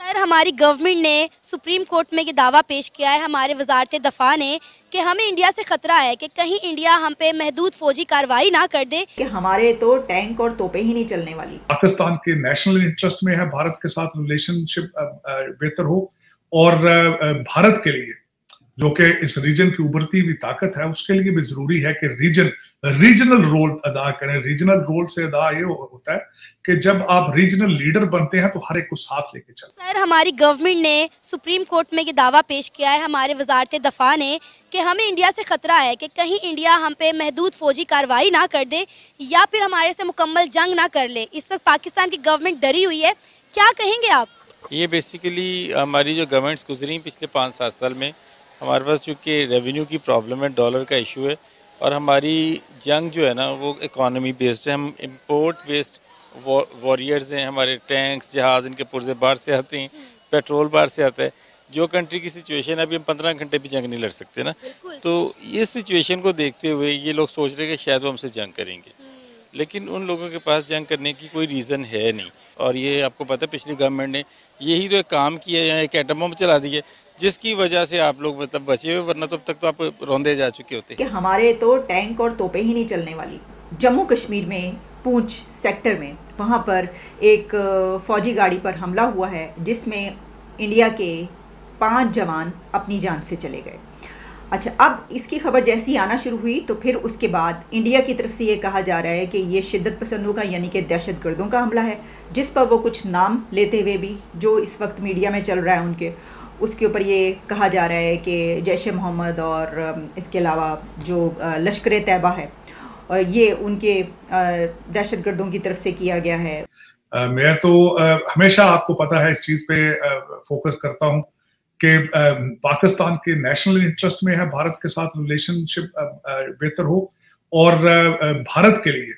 Sir, हमारी government ने supreme court में ये दावा पेश किया है, हमारे वजारत दफ़ा ने, कि हमें इंडिया से ख़तरा है कि कहीं इंडिया हम पे महदूद फौजी कार्रवाई ना कर दे कि हमारे तो टैंक और तोपें ही नहीं चलने वाली। पाकिस्तान के नेशनल इंटरेस्ट में है भारत के साथ रिलेशनशिप बेहतर हो और भारत के लिए जो कि इस रीजन की उभरती हुई ताकत है उसके लिए भी जरूरी है कि रीजनल रोल अदा करें। रीजनल रोल से अदा ये होता है कि जब आप रीजनल लीडर बनते हैं तो हर एक को साथ लेके चलते हैं। सर, हमारी गवर्नमेंट ने सुप्रीम कोर्ट में ये दावा पेश किया है, हमारे वजारत दफ़ा ने, कि हमें इंडिया से ख़तरा है कि कहीं इंडिया हम पे महदूद फौजी कार्रवाई ना कर दे या फिर हमारे से मुकम्मल जंग ना कर ले। इस वक्त पाकिस्तान की गवर्नमेंट डरी हुई है, क्या कहेंगे आप? ये बेसिकली हमारी जो गवर्नमेंट्स गुजरी पिछले 5-7 साल में, हमारे पास चूँकि रेवेन्यू की प्रॉब्लम है, डॉलर का इशू है और हमारी जंग जो है ना वो इकॉनमी बेस्ड है। हम इंपोर्ट बेस्ड वॉरियर्स हैं, हमारे टैंक्स जहाज़ इनके पुर्जे बाहर से आते हैं, पेट्रोल बाहर से आता है। जो कंट्री की सिचुएशन है अभी हम 15 घंटे भी जंग नहीं लड़ सकते ना, तो इस सिचुएशन को देखते हुए ये लोग सोच रहे हैं कि शायद वो हमसे जंग करेंगे, लेकिन उन लोगों के पास जंग करने की कोई रीज़न है नहीं। और ये आपको पता है पिछली गवर्नमेंट ने यही तो एक काम किया है, एक एटम बम चला दिया जिसकी वजह से आप लोग मतलब बचे हुए, वरना तो अब तक तो आप रौंदे जा चुके होते कि हमारे तो टैंक और तोपें ही नहीं चलने वाली। जम्मू कश्मीर में पूंछ सेक्टर में वहाँ पर एक फ़ौजी गाड़ी पर हमला हुआ है जिसमें इंडिया के 5 जवान अपनी जान से चले गए। अच्छा, अब इसकी खबर जैसी आना शुरू हुई तो फिर उसके बाद इंडिया की तरफ से ये कहा जा रहा है कि ये शिद्दत पसंदों का यानी कि दहशत गर्दों का हमला है, जिस पर वो कुछ नाम लेते हुए भी जो इस वक्त मीडिया में चल रहा है उनके, उसके ऊपर ये कहा जा रहा है कि जैश मोहम्मद और इसके अलावा जो लश्कर तैयबा है और ये उनके दहशत गर्दों की तरफ से किया गया है। मैं तो हमेशा आपको पता है इस चीज़ पे फोकस करता हूँ कि पाकिस्तान के नेशनल इंटरेस्ट में है भारत के साथ रिलेशनशिप बेहतर हो और भारत के लिए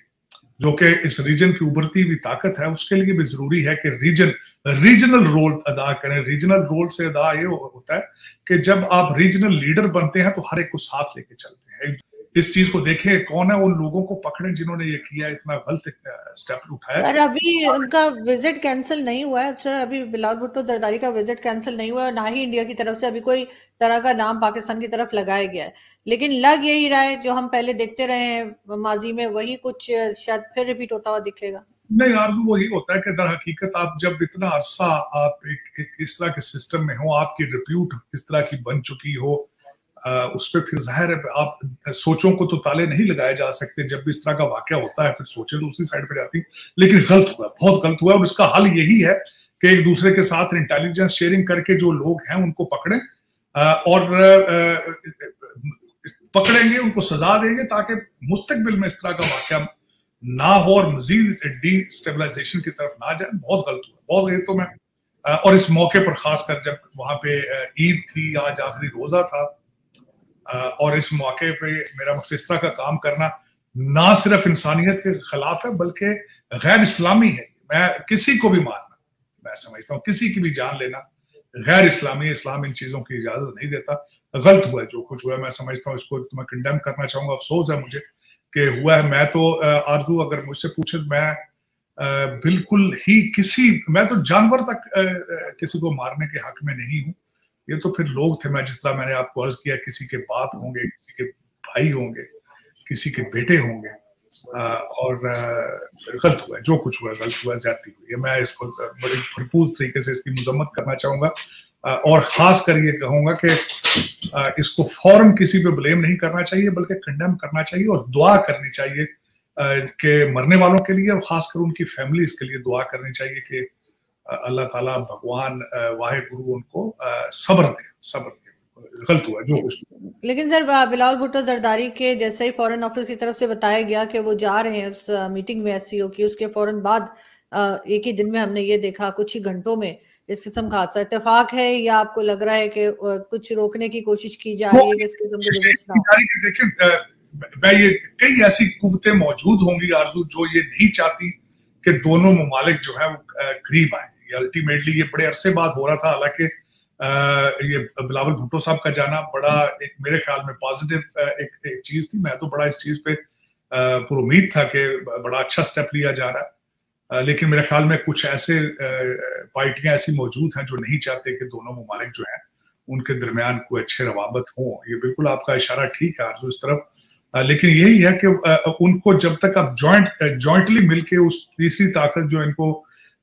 जो कि इस रीजन की उभरती हुई ताकत है उसके लिए भी जरूरी है कि रीजनल रोल अदा करें। रीजनल रोल से अदा ये होता है कि जब आप रीजनल लीडर बनते हैं तो हर एक को साथ लेके चलते हैं। इस चीज को देखें, कौन है उन लोगों को पकड़े जिन्होंने ये किया, इतना गलत स्टेप उठाया। सर, अभी उनका विजिट कैंसिल नहीं हुआ है सर, अभी बिलावल भुट्टो जरदारी का विजिट कैंसिल नहीं हुआ है, ना ही इंडिया की तरफ से अभी कोई तरह का नाम पाकिस्तान की तरफ लगाया गया है। लेकिन लग यही रहा है जो हम पहले देखते रहे हैं माजी में, वही कुछ शायद फिर रिपीट होता हुआ दिखेगा। नहीं आरजू, वही होता है कि दर हकीकत आप जब इतना अरसा आप एक इस तरह के सिस्टम में हो, आपकी रिप्यूट इस तरह की बन चुकी हो, उस पर फिर जाहिर है आप सोचों को तो ताले नहीं लगाए जा सकते। जब भी इस तरह का वाकया होता है फिर सोचें तो उसी साइड पे जाती, लेकिन गलत हुआ, बहुत गलत हुआ। और इसका हल यही है कि एक दूसरे के साथ इंटेलिजेंस शेयरिंग करके जो लोग हैं उनको पकड़ें और पकड़ेंगे, उनको सजा देंगे ताकि मुस्तकबिल में इस तरह का वाकया ना हो और मजीद डिस्टेबलाइजेशन की तरफ ना जाए। बहुत गलत हुआ, बहुत। ये तो मैं और इस मौके पर खासकर जब वहां पे ईद थी, आज आखिरी रोजा था, और इस मौके पे मेरा मकसद इस तरह का काम करना ना सिर्फ इंसानियत के खिलाफ है बल्कि गैर इस्लामी है। मैं किसी को भी मारना, मैं समझता हूँ किसी की भी जान लेना गैर इस्लामी है। इस्लाम इन चीजों की इजाजत नहीं देता। गलत हुआ है जो कुछ हुआ है, मैं समझता हूँ इसको तो मैं कंडेम करना चाहूंगा। अफसोस है मुझे कि हुआ है। मैं तो आरजू अगर मुझसे पूछे मैं बिल्कुल ही मैं तो जानवर तक किसी को मारने के हक में नहीं हूँ। ये तो फिर लोग थे, मैं जिस तरह मैंने आपको अर्ज किया, किसी के बाप होंगे, किसी के भाई होंगे, किसी के बेटे होंगे, और गलत हुआ है जो कुछ हुआ, गलत हुआ, ज्यादती हुई है। मैं इसको बड़ी भरपूर तरीके से इसकी मजम्मत करना चाहूंगा और खास कर ये कहूंगा कि इसको फौरन किसी पे ब्लेम नहीं करना चाहिए बल्कि कंडेम करना चाहिए और दुआ करनी चाहिए कि मरने वालों के लिए और खासकर उनकी फैमिलीज के लिए दुआ करनी चाहिए कि अल्लाह ताला भगवान वाहिगुरु उनको सब्र दे। गलत हुआ जो कुछ। लेकिन सर, बिलावल भुट्टो जरदारी के जैसे ही फॉरेन ऑफिस की तरफ से बताया गया कि वो जा रहे हैं उस मीटिंग में एससीओ की, उसके फौरन बाद एक ही दिन में हमने ये देखा, कुछ ही घंटों में इस किस्म का हादसा। इत्तेफाक है या आपको लग रहा है कि कुछ रोकने की कोशिश की जा रही है कि इस किस्म के विजिट्स ना हो? देखिए, ये कई ऐसी कुव्वतें मौजूद होंगी आरजू जो ये नहीं चाहती कि दोनों ममालिक जो है वो करीब आए। अल्टीमेटली ये बड़े अरसे बाद हो रहा था। हालांकि ये बिलावल भुट्टो साहब का जाना बड़ा एक मेरे ख्याल में पॉजिटिव एक चीज थी। मैं तो बड़ा इस चीज पे पुरुमीद था कि बड़ा अच्छा स्टेप लिया जा रहा है। लेकिन मेरे ख्याल में कुछ ऐसे पार्टियां ऐसी मौजूद हैं जो नहीं चाहते कि दोनों ममालिक जो हैं उनके दरमियान कोई अच्छे रवाबत हों। ये बिल्कुल आपका इशारा ठीक है आरजू इस तरफ, लेकिन यही है कि उनको जब तक अब जॉइंटली मिलके उस तीसरी ताकत जो इनको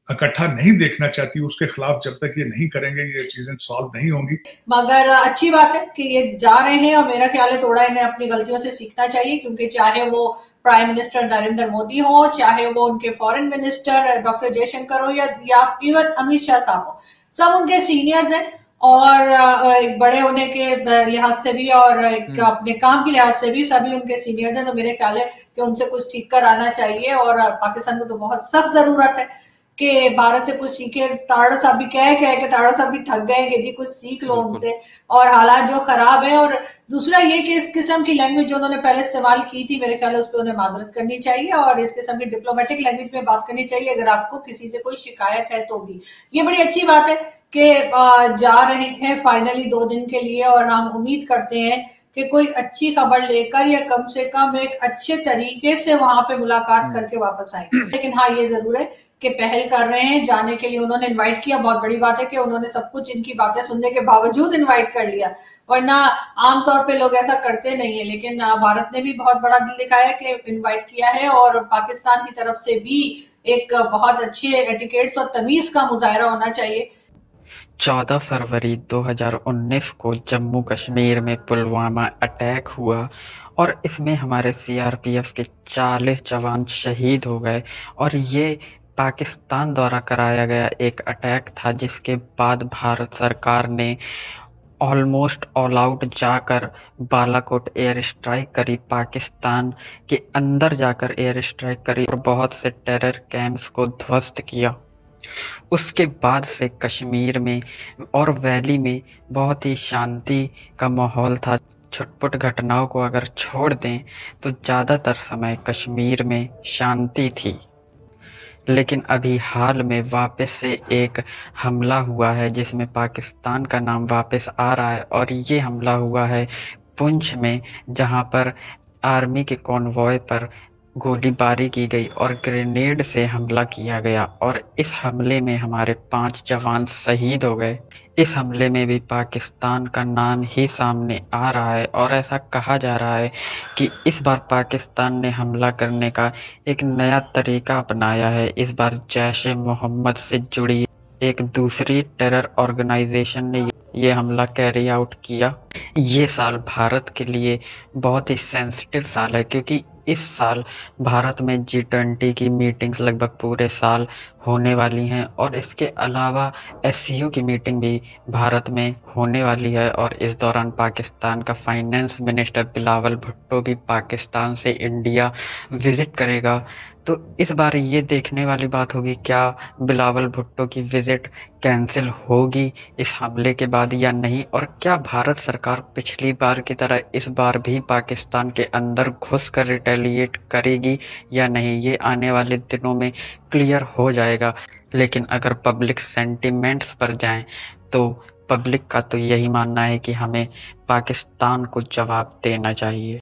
इकट्ठा नहीं देखना चाहती उसके खिलाफ जब तक ये नहीं करेंगे ये चीजें सॉल्व नहीं होंगी। मगर अच्छी बात है कि ये जा रहे हैं और मेरा ख्याल है थोड़ा इन्हें अपनी गलतियों से सीखना चाहिए, क्योंकि चाहे वो प्राइम मिनिस्टर नरेंद्र मोदी हो, चाहे वो उनके फॉरेन मिनिस्टर डॉक्टर जयशंकर हो, या इवन अमित शाह साहब हो, सब उनके सीनियर्स हैं और एक बड़े होने के लिहाज से भी और एक अपने काम के लिहाज से भी सभी उनके सीनियर्स हैं। तो मेरे ख्याल है कि उनसे कुछ सीख कर आना चाहिए और पाकिस्तान को तो बहुत सख्त जरूरत है कि भारत से कुछ सीखे। ताड़ा साहब भी कह के ताड़ा साहब भी थक गए कि जी कुछ सीख लो उनसे, और हालात जो खराब है। और दूसरा ये कि इस किस्म की लैंग्वेज जो उन्होंने पहले इस्तेमाल की थी, मेरे ख्याल है उस पर उन्हें माजरत करनी चाहिए और इस किस्म की डिप्लोमेटिक लैंग्वेज में बात करनी चाहिए अगर आपको किसी से कोई शिकायत है तो भी। ये बड़ी अच्छी बात है कि जा रहे हैं फाइनली 2 दिन के लिए, और हम उम्मीद करते हैं कि कोई अच्छी खबर लेकर या कम से कम एक अच्छे तरीके से वहां पे मुलाकात करके वापस आएंगे। लेकिन हाँ, ये जरूर है कि पहल कर रहे हैं जाने के लिए, उन्होंने इनवाइट किया। बहुत बड़ी बात है कि उन्होंने सब कुछ इनकी बातें सुनने के बावजूद इनवाइट कर लिया, वरना आमतौर पे लोग ऐसा करते नहीं है। लेकिन भारत ने भी बहुत बड़ा दिल दिखाया कि इनवाइट किया है, और पाकिस्तान की तरफ से भी एक बहुत अच्छे एटिकेट्स और तमीज का मुजाहरा होना चाहिए। 14 फरवरी 2019 को जम्मू कश्मीर में पुलवामा अटैक हुआ और इसमें हमारे सीआरपीएफ के 40 जवान शहीद हो गए, और ये पाकिस्तान द्वारा कराया गया एक अटैक था, जिसके बाद भारत सरकार ने ऑलमोस्ट ऑल आउट जाकर बालाकोट एयर स्ट्राइक करी, पाकिस्तान के अंदर जाकर एयर स्ट्राइक करी और बहुत से टेरर कैंप्स को ध्वस्त किया। उसके बाद से कश्मीर में और वैली में बहुत ही शांति का माहौल था। छुटपुट घटनाओं को अगर छोड़ दें तो ज़्यादातर समय कश्मीर में शांति थी। लेकिन अभी हाल में वापस से एक हमला हुआ है जिसमें पाकिस्तान का नाम वापस आ रहा है, और ये हमला हुआ है पुंछ में, जहां पर आर्मी के कॉन्वॉय पर गोलीबारी की गई और ग्रेनेड से हमला किया गया, और इस हमले में हमारे 5 जवान शहीद हो गए। इस हमले में भी पाकिस्तान का नाम ही सामने आ रहा है, और ऐसा कहा जा रहा है कि इस बार पाकिस्तान ने हमला करने का एक नया तरीका अपनाया है। इस बार जैश-ए-मोहम्मद से जुड़ी एक दूसरी टेरर ऑर्गेनाइजेशन ने ये हमला कैरी आउट किया। ये साल भारत के लिए बहुत ही सेंसिटिव साल है, क्योंकि इस साल भारत में G20 की मीटिंग्स लगभग पूरे साल होने वाली हैं, और इसके अलावा SCO की मीटिंग भी भारत में होने वाली है, और इस दौरान पाकिस्तान का फाइनेंस मिनिस्टर बिलावल भुट्टो भी पाकिस्तान से इंडिया विज़िट करेगा। तो इस बार ये देखने वाली बात होगी क्या बिलावल भुट्टो की विज़िट कैंसिल होगी इस हमले के बाद या नहीं, और क्या भारत सरकार पिछली बार की तरह इस बार भी पाकिस्तान के अंदर घुस कर रिटेलिएट करेगी या नहीं, ये आने वाले दिनों में क्लियर हो जाएगा। लेकिन अगर पब्लिक सेंटिमेंट्स पर जाएं तो पब्लिक का तो यही मानना है कि हमें पाकिस्तान को जवाब देना चाहिए।